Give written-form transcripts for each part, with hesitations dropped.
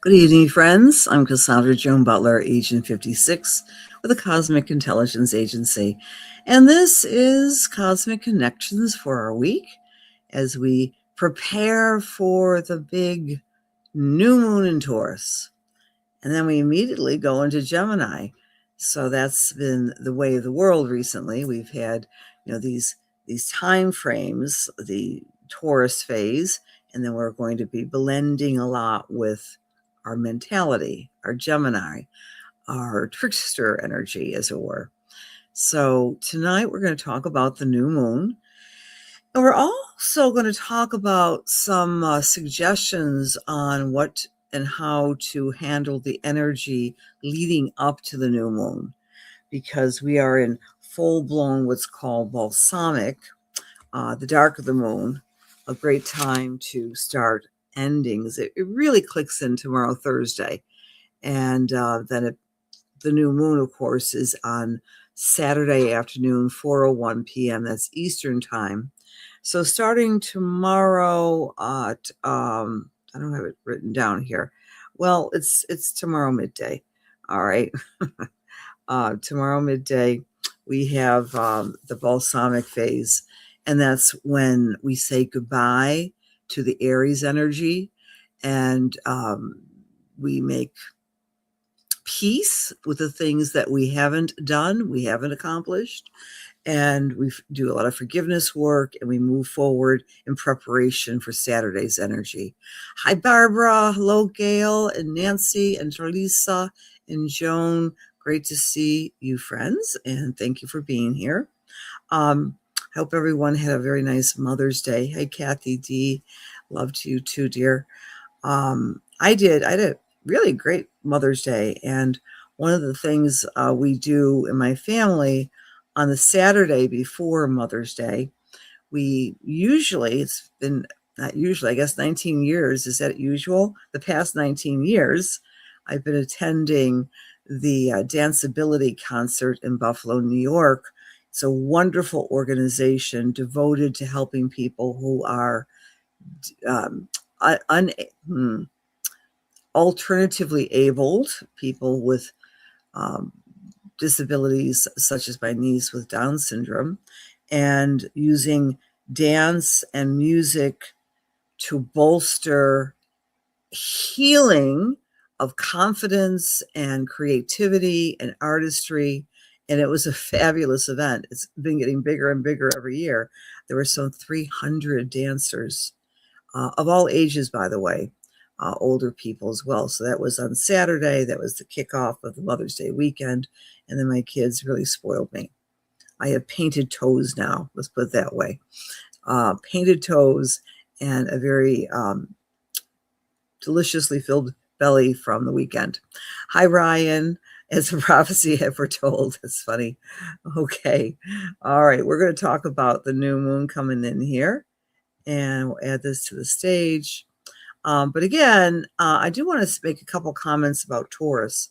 Good evening, friends. I'm Cassandra Joan Butler, Agent 56 with the Cosmic Intelligence Agency. And this is Cosmic Connections for our week as we prepare for the big new moon in Taurus. And then we immediately go into Gemini. So that's been the way of the world recently. We've had, these time frames, the Taurus phase, and then we're going to be blending a lot with our mentality, our Gemini, our trickster energy, as it were. So tonight we're going to talk about the new moon. And we're also going to talk about some suggestions on what and how to handle the energy leading up to the new moon, because we are in full-blown what's called balsamic, the dark of the moon, a great time to start endings. It really clicks in tomorrow, Thursday. And then the new moon, of course, is on Saturday afternoon, 4:01 p.m. That's Eastern time. So starting tomorrow at, I don't have it written down here. Well, it's tomorrow midday. All right. Tomorrow midday, we have the balsamic phase. And that's when we say goodbye to the Aries energy. And we make peace with the things that we haven't done, we haven't accomplished, and we do a lot of forgiveness work, and we move forward in preparation for Saturday's energy. Hi, Barbara. Hello, Gail and Nancy and Teresa and Joan. Great to see you, friends, and thank you for being here. I hope everyone had a very nice Mother's Day. Hey, Kathy D. Loved you too, dear. I did. I had a really great Mother's Day. And one of the things we do in my family on the Saturday before Mother's Day, we usually, it's been not usually, I guess 19 years, is that usual? The past 19 years, I've been attending the Danceability concert in Buffalo, New York. It's a wonderful organization devoted to helping people who are alternatively abled, people with disabilities such as my niece with Down syndrome, and using dance and music to bolster healing of confidence and creativity and artistry. And it was a fabulous event. It's been getting bigger and bigger every year. There were some 300 dancers of all ages, by the way, older people as well. So that was on Saturday. That was the kickoff of the Mother's Day weekend. And then my kids really spoiled me. I have painted toes now, let's put it that way. Painted toes and a very deliciously filled belly from the weekend. Hi, Ryan. As a prophecy had foretold. That's funny. Okay. All right. We're going to talk about the new moon coming in here, and we'll add this to the stage. But again, I do want to make a couple comments about Taurus.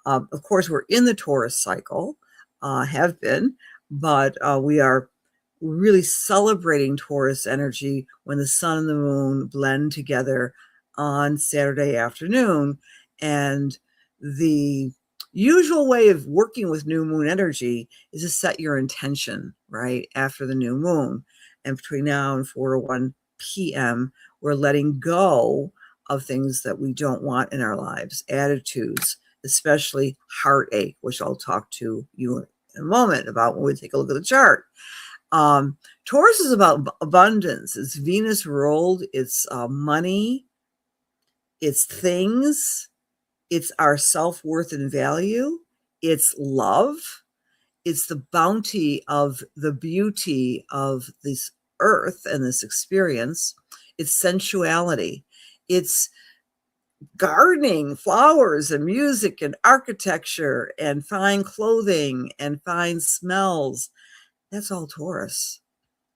Of course, we're in the Taurus cycle, have been, but we are really celebrating Taurus energy when the sun and the moon blend together on Saturday afternoon. And the usual way of working with new moon energy is to set your intention right after the new moon. And between now and 4:01 p.m., we're letting go of things that we don't want in our lives, attitudes, especially heartache, which I'll talk to you in a moment about when we take a look at the chart. Taurus is about abundance. It's Venus ruled. It's money. It's things. It's our self-worth and value. It's love. It's the bounty of the beauty of this earth and this experience. It's sensuality. It's gardening, flowers and music and architecture and fine clothing and fine smells. That's all Taurus.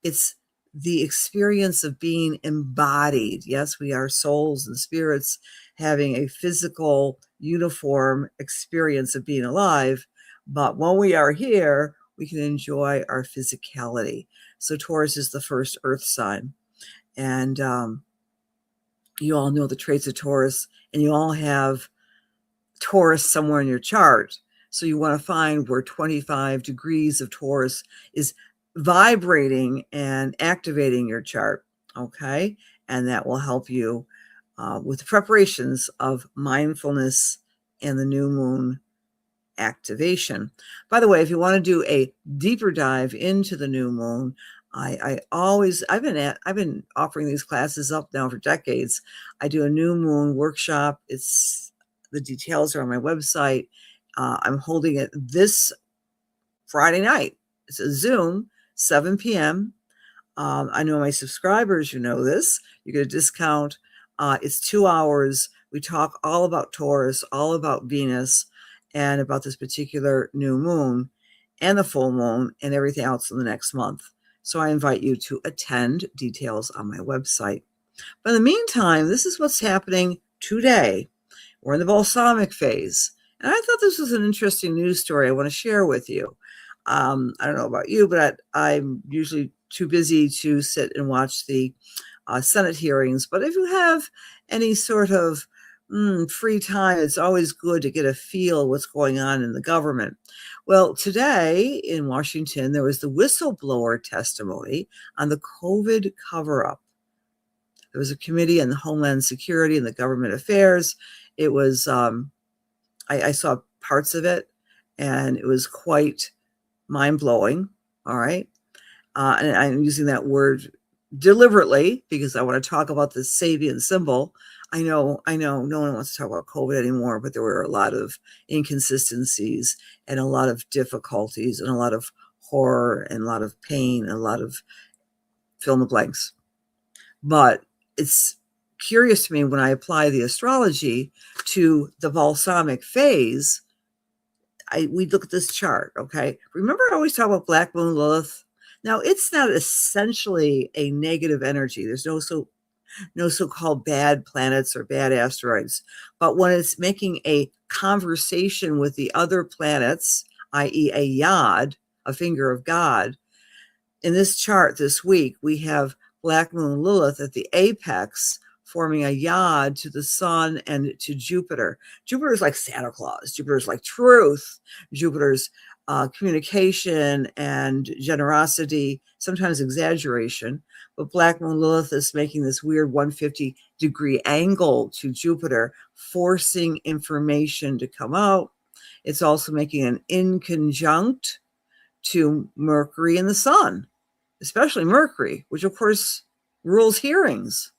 It's the experience of being embodied. Yes, we are souls and spirits having a physical, uniform experience of being alive. But when we are here, we can enjoy our physicality. So Taurus is the first earth sign. And you all know the traits of Taurus, and you all have Taurus somewhere in your chart. So you want to find where 25 degrees of Taurus is vibrating and activating your chart. Okay. And that will help you with the preparations of mindfulness and the new moon activation. By the way, if you want to do a deeper dive into the new moon, I've been offering these classes up now for decades. I do a new moon workshop. The details are on my website. I'm holding it this Friday night. It's a Zoom, 7 p.m. I know my subscribers, you know this. You get a discount. It's 2 hours. We talk all about Taurus, all about Venus, and about this particular new moon and the full moon and everything else in the next month. So I invite you to attend. Details on my website. But in the meantime, this is what's happening today. We're in the balsamic phase. And I thought this was an interesting news story I want to share with you. I don't know about you, but I'm usually too busy to sit and watch the Senate hearings. But if you have any sort of free time, it's always good to get a feel what's going on in the government. Well, today in Washington, there was the whistleblower testimony on the COVID cover-up. There was a committee on the Homeland Security and the Government Affairs. It was, I saw parts of it, and it was quite mind-blowing, all right? And I'm using that word deliberately because I want to talk about the Sabian symbol. I know no one wants to talk about COVID anymore, but there were a lot of inconsistencies and a lot of difficulties and a lot of horror and a lot of pain and a lot of fill in the blanks. But it's curious to me when I apply the astrology to the balsamic phase. We look at this chart, okay? Remember I always talk about Black Moon Lilith? Now, it's not essentially a negative energy. There's no so-called bad planets or bad asteroids. But when it's making a conversation with the other planets, i.e. a yod, a finger of God, in this chart this week, we have Black Moon Lilith at the apex, forming a yod to the sun and to Jupiter. Jupiter is like Santa Claus. Jupiter is like truth. Jupiter's communication and generosity, sometimes exaggeration. But Black Moon Lilith is making this weird 150-degree angle to Jupiter, forcing information to come out. It's also making an inconjunct to Mercury and the sun, especially Mercury, which of course rules hearings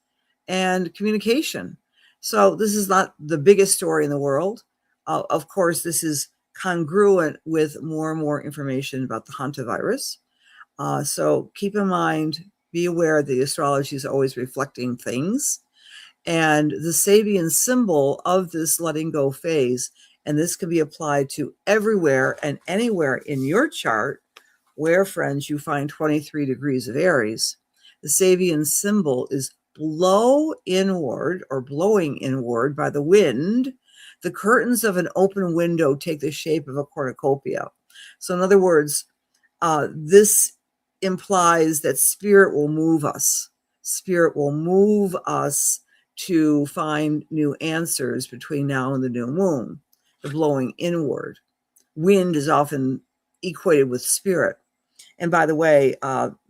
and communication. So this is not the biggest story in the world. Of course, this is congruent with more and more information about the hantavirus. So keep in mind, be aware the astrology is always reflecting things. And the Sabian symbol of this letting go phase, and this can be applied to everywhere and anywhere in your chart where, friends, you find 23 degrees of Aries. The Sabian symbol is blow inward or blowing inward by the wind. The curtains of an open window take the shape of a cornucopia. So in other words, this implies that spirit will move us. Spirit will move us to find new answers between now and the new moon, the blowing inward. Wind is often equated with spirit. And by the way,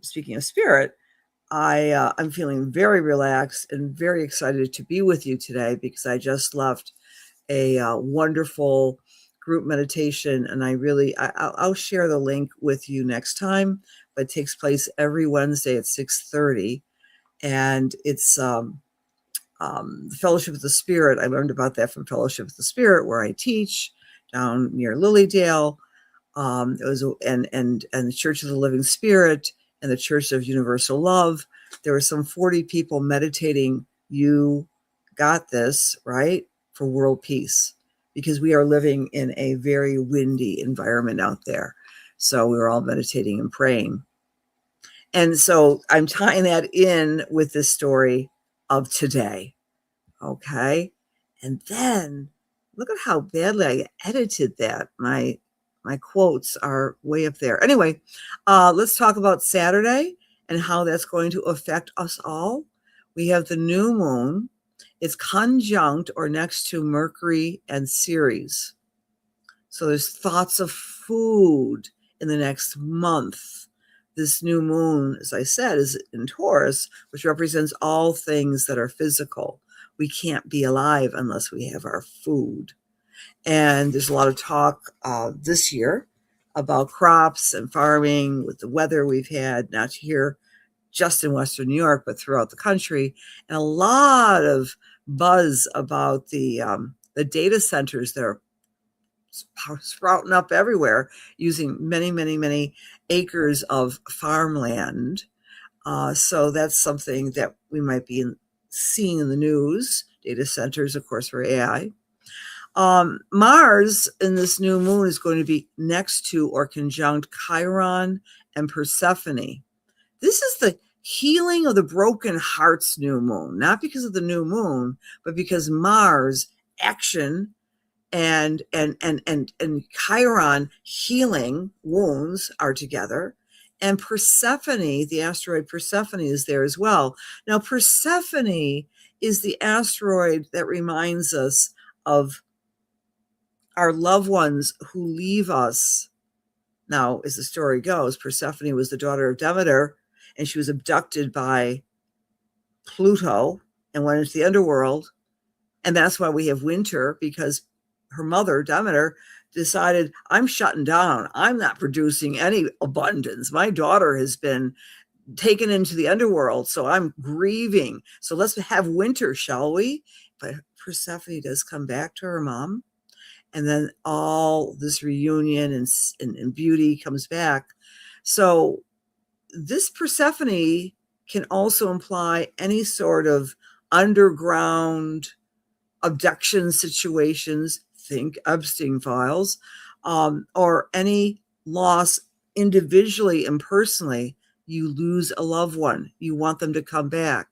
speaking of spirit, I'm feeling very relaxed and very excited to be with you today because I just left a wonderful group meditation, and I'll share the link with you next time. But it takes place every Wednesday at 6:30, and it's Fellowship of the Spirit. I learned about that from Fellowship of the Spirit, where I teach down near Lilydale. It was and the Church of the Living Spirit and the Church of Universal Love. There were some 40 people meditating. You got this, right? For world peace, because we are living in a very windy environment out there. So we were all meditating and praying. And so I'm tying that in with this story of today. Okay. And then look at how badly I edited that. My quotes are way up there. Anyway, let's talk about Saturday and how that's going to affect us all. We have the new moon, It's conjunct or next to Mercury and Ceres. So there's thoughts of food in the next month. This new moon, as I said, is in Taurus, which represents all things that are physical. We can't be alive unless we have our food. And there's a lot of talk this year about crops and farming with the weather we've had, not here just in Western New York, but throughout the country, and a lot of buzz about the data centers that are sprouting up everywhere using many, many, many acres of farmland. So that's something that we might be seeing in the news. Data centers, of course, for AI. Mars in this new moon is going to be next to or conjunct Chiron and Persephone. This is the healing of the broken heart's new moon, not because of the new moon, but because Mars action and Chiron healing wounds are together. And Persephone, the asteroid Persephone, is there as well. Now, Persephone is the asteroid that reminds us of our loved ones who leave us. Now, as the story goes, Persephone was the daughter of Demeter, and she was abducted by Pluto and went into the underworld. And that's why we have winter, because her mother, Demeter, decided, I'm shutting down. I'm not producing any abundance. My daughter has been taken into the underworld, so I'm grieving. So let's have winter, shall we? But Persephone does come back to her mom. And then all this reunion and beauty comes back. So this Persephone can also imply any sort of underground abduction situations, think Epstein files, or any loss individually and personally. You lose a loved one. You want them to come back.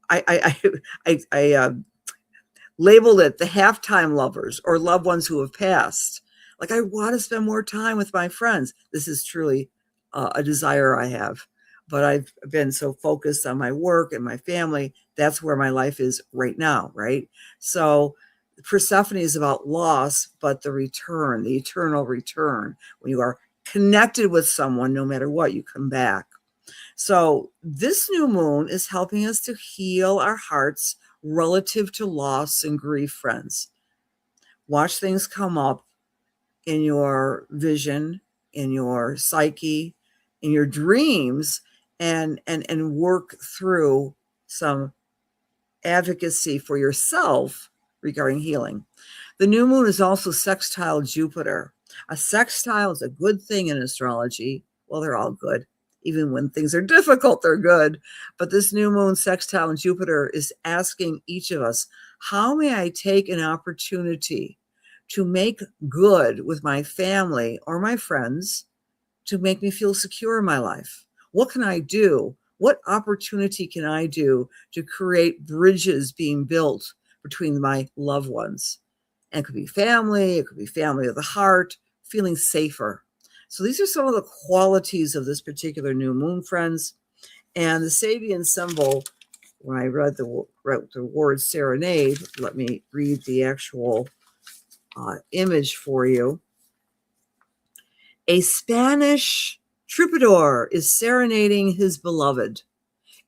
I labeled it the halftime lovers or loved ones who have passed. Like, I want to spend more time with my friends. This is truly a desire I have, but I've been so focused on my work and my family. That's where my life is right now, right? So Persephone is about loss, but the return, the eternal return. When you are connected with someone, no matter what, you come back. So this new moon is helping us to heal our hearts relative to loss and grief, friends. Watch things come up in your vision, in your psyche, in your dreams, and work through some advocacy for yourself regarding healing. The new moon is also sextile Jupiter. A sextile is a good thing in astrology. Well, they're all good. Even when things are difficult, they're good. But this new moon sextile in Jupiter is asking each of us, how may I take an opportunity to make good with my family or my friends to make me feel secure in my life? What can I do? What opportunity can I do to create bridges being built between my loved ones? And it could be family, it could be family of the heart, feeling safer. So these are some of the qualities of this particular new moon, friends. And the Sabian symbol, when I read the word serenade, let me read the actual image for you. A Spanish troubadour is serenading his beloved.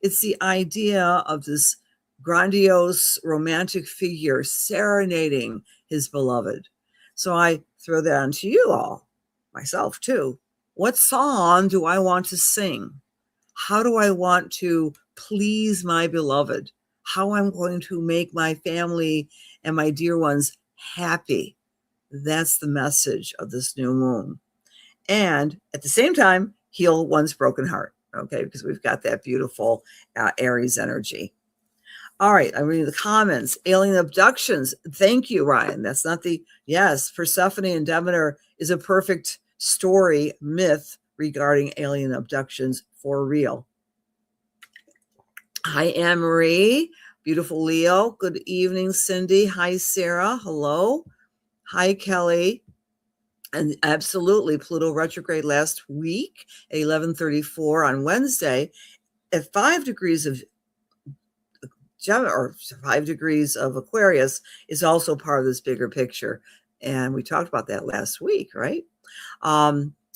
It's the idea of this grandiose romantic figure serenading his beloved. So I throw that on to you all, myself too. What song do I want to sing? How do I want to please my beloved? How I'm going to make my family and my dear ones happy? That's the message of this new moon. And at the same time, heal one's broken heart, okay? Because we've got that beautiful Aries energy. All right, I'm reading the comments. Alien abductions. Thank you, Ryan. That's not yes, Persephone and Demeter is a perfect story, myth regarding alien abductions for real. Hi, Anne-Marie. Beautiful Leo. Good evening, Cindy. Hi, Sarah. Hello. Hi, Kelly. And absolutely, Pluto retrograde last week at 11:34 on Wednesday at 5 degrees of or 5 degrees of Aquarius is also part of this bigger picture. And we talked about that last week, right?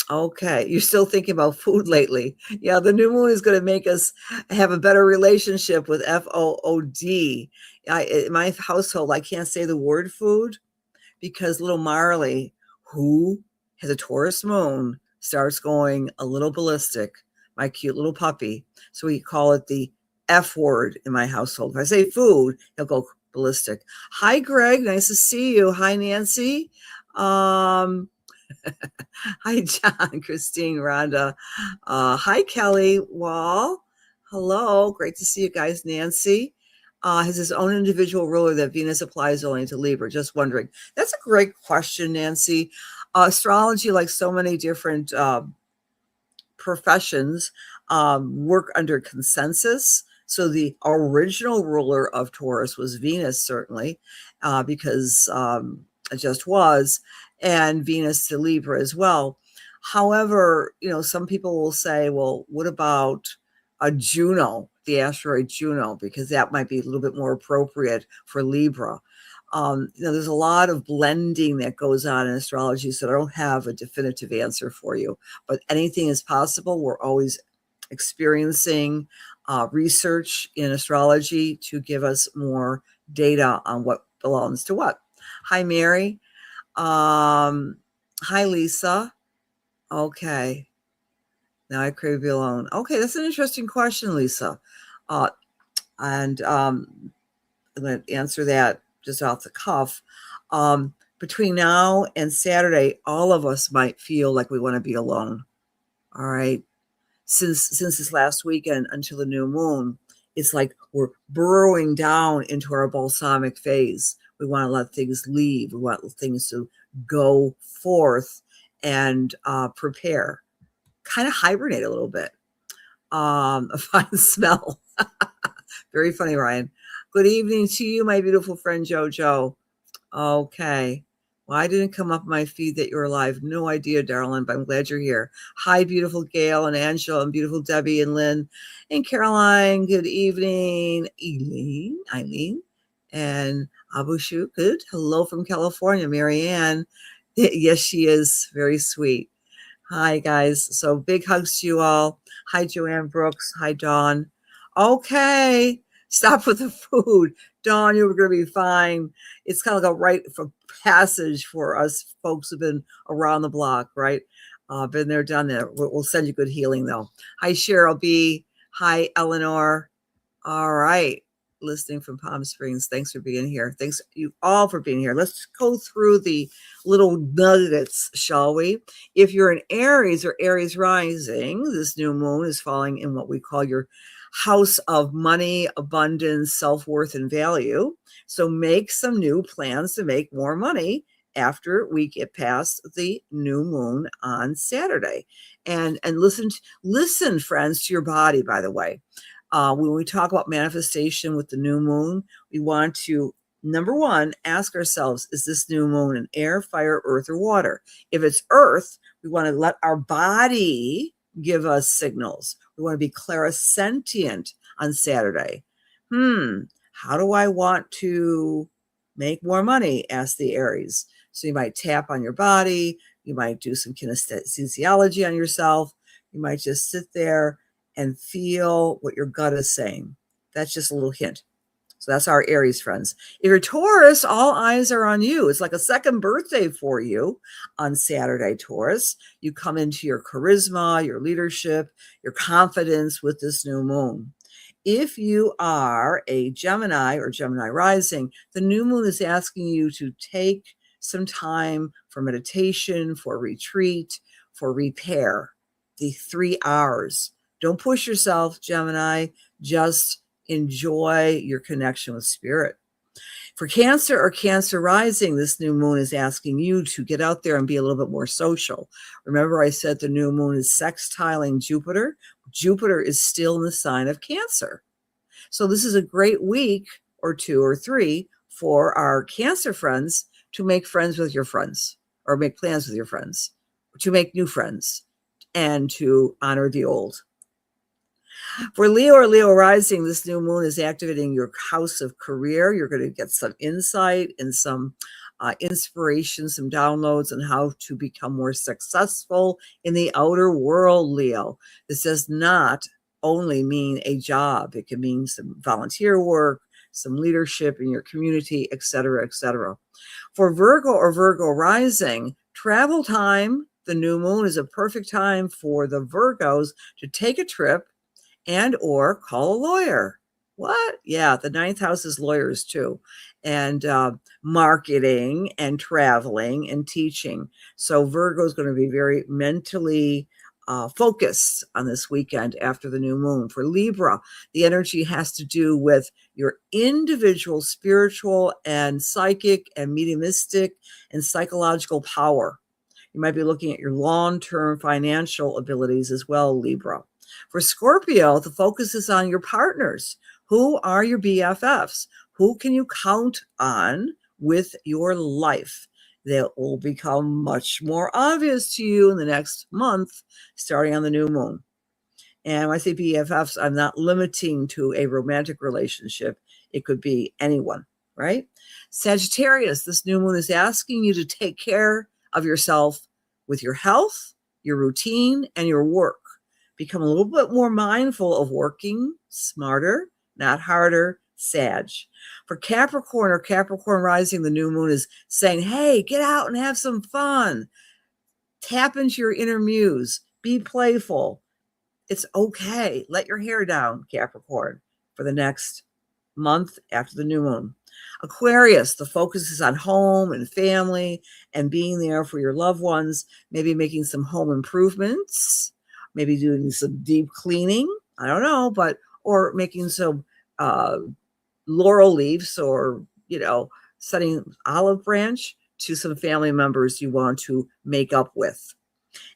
Okay, you're still thinking about food lately. Yeah, the new moon is going to make us have a better relationship with food. In my household, I can't say the word food because little Marley, who has a Taurus moon, starts going a little ballistic, my cute little puppy. So we call it the F word in my household. If I say food, he'll go ballistic. Hi, Greg. Nice to see you. Hi, Nancy. Um, Hi, John, Christine, Rhonda. Hi, Kelly Wall. Hello. Great to see you guys. Nancy has his own individual ruler that Venus applies only to Libra. Just wondering. That's a great question, Nancy. Astrology, like so many different professions, work under consensus. So the original ruler of Taurus was Venus, certainly, because it just was, and Venus to Libra as well. However, some people will say, well, what about a Juno, the asteroid Juno, because that might be a little bit more appropriate for Libra. There's a lot of blending that goes on in astrology, so I don't have a definitive answer for you, but anything is possible. We're always experiencing research in astrology to give us more data on what belongs to what. Hi, Mary. Hi, Lisa. Okay. Now I crave to be alone. Okay, that's an interesting question, Lisa. And I'm going to answer that just off the cuff. Between now and Saturday, all of us might feel like we want to be alone. All right. Since this last weekend until the new moon, it's like we're burrowing down into our balsamic phase. We want to let things leave. We want things to go forth and prepare, kind of hibernate a little bit. A fine smell. Very funny, Ryan. Good evening to you, my beautiful friend Jojo. Okay. Well, I didn't come up my feed that you're alive. No idea, darling, but I'm glad you're here. Hi, beautiful Gail and Angela and beautiful Debbie and Lynn and Caroline. Good evening. Eileen, and Abushu. Good. Hello from California, Marianne. Yes, she is. Very sweet. Hi, guys. So big hugs to you all. Hi, Joanne Brooks. Hi, Dawn. Okay. Stop with the food. Dawn, you were going to be fine. It's kind of like a rite of passage for us folks who've been around the block, right? Been there, done there. We'll send you good healing, though. Hi, Cheryl B. Hi, Eleanor. All right. Listening from Palm Springs. Thanks for being here. Thanks you all for being here. Let's go through the little nuggets, shall we? If you're an Aries or Aries rising, this new moon is falling in what we call your house of money, abundance, self-worth, and value. So make some new plans to make more money after we get past the new moon on Saturday. And listen, friends, to your body, by the way. When we talk about manifestation with the new moon, we want to, number one, ask ourselves, is this new moon an air, fire, earth, or water? If it's earth, we want to let our body give us signals. We want to be clairsentient on Saturday. How do I want to make more money? Asked the Aries. So you might tap on your body. You might do some kinesiology on yourself. You might just sit there and feel what your gut is saying. That's just a little hint. So that's our Aries friends. If you're Taurus, all eyes are on you. It's like a second birthday for you on Saturday, Taurus. You come into your charisma, your leadership, your confidence with this new moon. If you are a Gemini or Gemini rising, the new moon is asking you to take some time for meditation, for retreat, for repair, the 3 R's. Don't push yourself, Gemini. Just enjoy your connection with spirit. For Cancer or Cancer rising, this new moon is asking you to get out there and be a little bit more social. Remember, I said the new moon is sextiling Jupiter. Jupiter is still in the sign of Cancer. So this is a great week or 2 or 3 for our Cancer friends to make friends with your friends, or make plans with your friends, to make new friends, and to honor the old. For Leo or Leo rising, this new moon is activating your house of career. You're going to get some insight and some inspiration, some downloads on how to become more successful in the outer world, Leo. This does not only mean a job. It can mean some volunteer work, some leadership in your community, etc., etc. For Virgo or Virgo rising, travel time, the new moon is a perfect time for the Virgos to take a trip and or call a lawyer. What? Yeah, the ninth house is lawyers too, and marketing and traveling and teaching. So Virgo is going to be very mentally focused on this weekend after the new moon. For Libra, the energy has to do with your individual spiritual and psychic and mediumistic and psychological power. You might be looking at your long-term financial abilities as well, Libra. For Scorpio, the focus is on your partners. Who are your BFFs? Who can you count on with your life? That will become much more obvious to you in the next month, starting on the new moon. And when I say BFFs, I'm not limiting to a romantic relationship. It could be anyone, right? Sagittarius, this new moon is asking you to take care of yourself with your health, your routine, and your work. Become a little bit more mindful of working smarter, not harder, Sag. For Capricorn or Capricorn rising, the new moon is saying, hey, get out and have some fun. Tap into your inner muse. Be playful. It's okay. Let your hair down, Capricorn, for the next month after the new moon. Aquarius, the focus is on home and family and being there for your loved ones, maybe making some home improvements, maybe doing some deep cleaning, I don't know, or making some laurel leaves or, setting olive branch to some family members you want to make up with.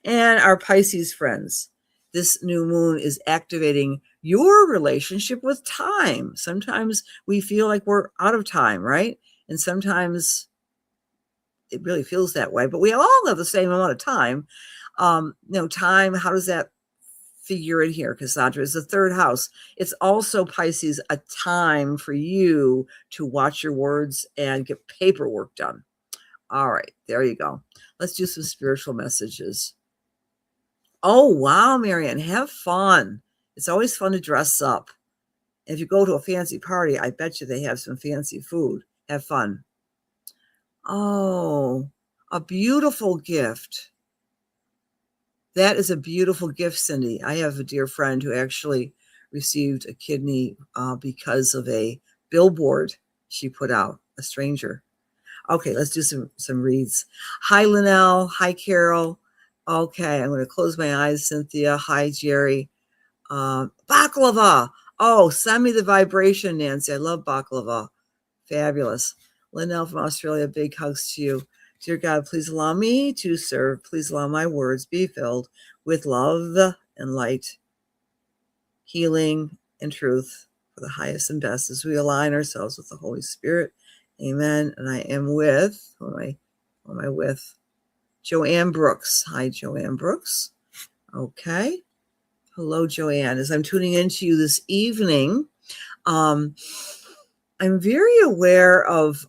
And our Pisces friends, this new moon is activating your relationship with time. Sometimes we feel like we're out of time, right? And sometimes it really feels that way, but we all have the same amount of time. Time, how does that figure in here, Cassandra? Is the third house. It's also, Pisces, a time for you to watch your words and get paperwork done. All right, there you go. Let's do some spiritual messages. Oh, wow, Marianne, have fun. It's always fun to dress up. If you go to a fancy party, I bet you they have some fancy food. Have fun. Oh, a beautiful gift. That is a beautiful gift, Cindy. I have a dear friend who actually received a kidney because of a billboard she put out, a stranger. Okay, let's do some reads. Hi, Linnell. Hi, Carol. Okay, I'm going to close my eyes, Cynthia. Hi, Jerry. Baklava. Oh, send me the vibration, Nancy. I love baklava. Fabulous. Linnell from Australia, big hugs to you. Dear God, please allow me to serve. Please allow my words be filled with love and light, healing and truth for the highest and best as we align ourselves with the Holy Spirit. Amen. And I am with, who am I with? Joanne Brooks. Hi, Joanne Brooks. Okay. Hello, Joanne. As I'm tuning into you this evening, I'm very aware of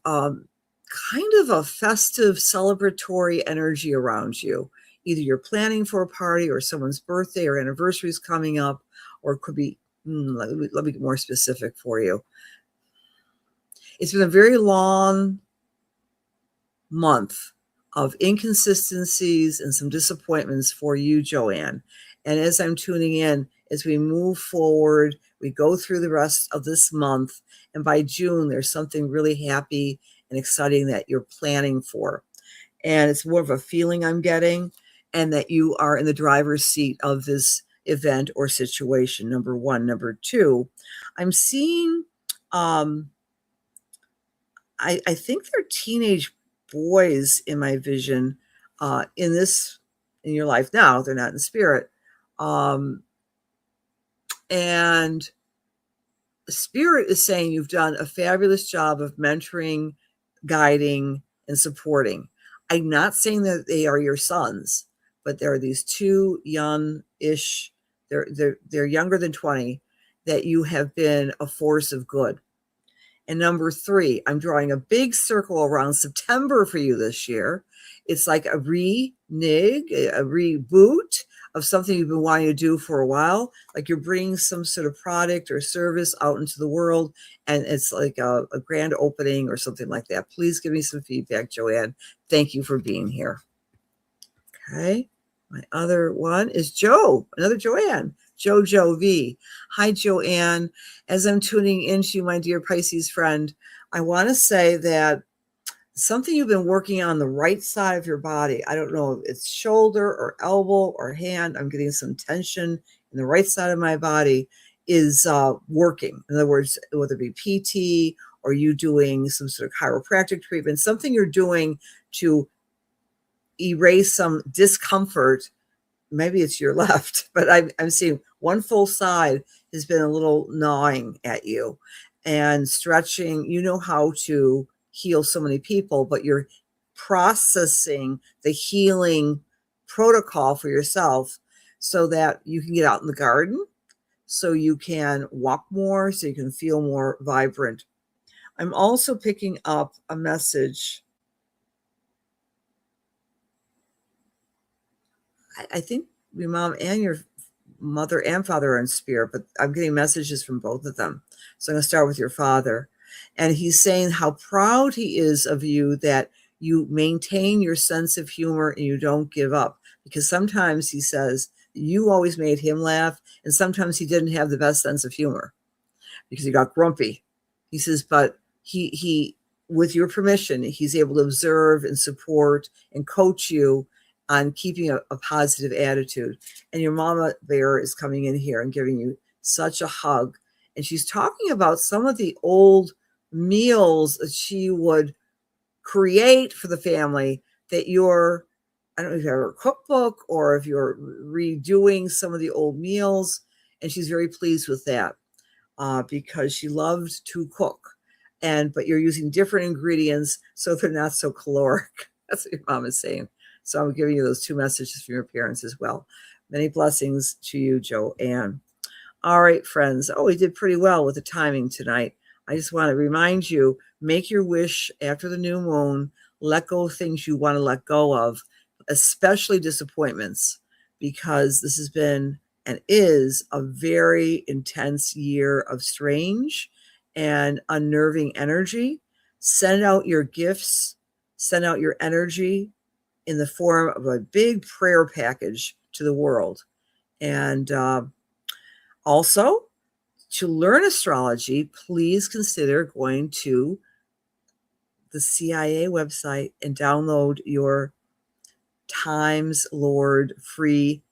kind of a festive, celebratory energy around you. Either you're planning for a party or someone's birthday or anniversary is coming up, or it could be, let me get more specific for you. It's been a very long month of inconsistencies and some disappointments for you, Joanne. And as I'm tuning in, as we move forward, we go through the rest of this month, and by June, there's something really happy and exciting that you're planning for. And it's more of a feeling I'm getting, and that you are in the driver's seat of this event or situation, number one. Number two, I'm seeing, I think they're teenage boys in my vision in your life now. They're not in spirit. And Spirit is saying you've done a fabulous job of mentoring, guiding, and supporting. I'm not saying that they are your sons, but there are these two young-ish, they're younger than 20, that you have been a force of good. And number 3, I'm drawing a big circle around September for you this year. It's like a renege, a reboot of something you've been wanting to do for a while. Like you're bringing some sort of product or service out into the world, and it's like a grand opening or something like that. Please give me some feedback, Joanne. Thank you for being here. Okay. My other one is Joe, another Joanne. Jojo V. Hi, Joanne. As I'm tuning into you, my dear Pisces friend, I want to say that something you've been working on the right side of your body, I don't know if it's shoulder or elbow or hand, I'm getting some tension in the right side of my body, is working. In other words, whether it be PT or you doing some sort of chiropractic treatment, something you're doing to erase some discomfort. Maybe it's your left, but I'm seeing one full side has been a little gnawing at you and stretching. You know how to heal so many people, but you're processing the healing protocol for yourself so that you can get out in the garden, so you can walk more, so you can feel more vibrant. I'm also picking up a message. I think your mom and your mother and father are in spirit, but I'm getting messages from both of them. So I'm going to start with your father. And he's saying how proud he is of you, that you maintain your sense of humor and you don't give up. Because sometimes he says you always made him laugh, and sometimes he didn't have the best sense of humor because he got grumpy. He says, but he with your permission, he's able to observe and support and coach you on keeping a positive attitude. And your mama bear is coming in here and giving you such a hug. And she's talking about some of the old meals that she would create for the family, that you're, I don't know if you have a cookbook or if you're redoing some of the old meals. And she's very pleased with that because she loved to cook. But you're using different ingredients, so they're not so caloric. That's what your mom is saying. So I'm giving you those 2 messages from your parents as well. Many blessings to you, Joanne. All right, friends. Oh, we did pretty well with the timing tonight. I just want to remind you, make your wish after the new moon. Let go of things you want to let go of, especially disappointments, because this has been and is a very intense year of strange and unnerving energy. Send out your gifts, send out your energy in the form of a big prayer package to the world. And also, to learn astrology, please consider going to the CIA website and download your Times Lord free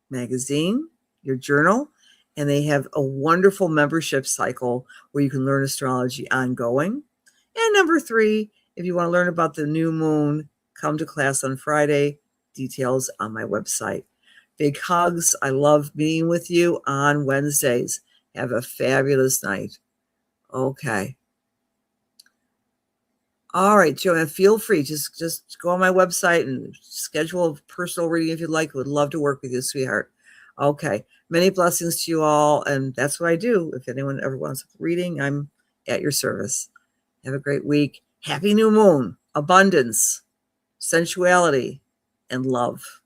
magazine, your journal, and they have a wonderful membership cycle where you can learn astrology ongoing. And number 3, if you want to learn about the new moon, come to class on Friday. Details on my website. Big hugs. I love meeting with you on Wednesdays. Have a fabulous night. Okay. All right, Joanne, feel free. Just go on my website and schedule a personal reading if you'd like. Would love to work with you, sweetheart. Okay. Many blessings to you all. And that's what I do. If anyone ever wants a reading, I'm at your service. Have a great week. Happy new moon. Abundance, sensuality, and love.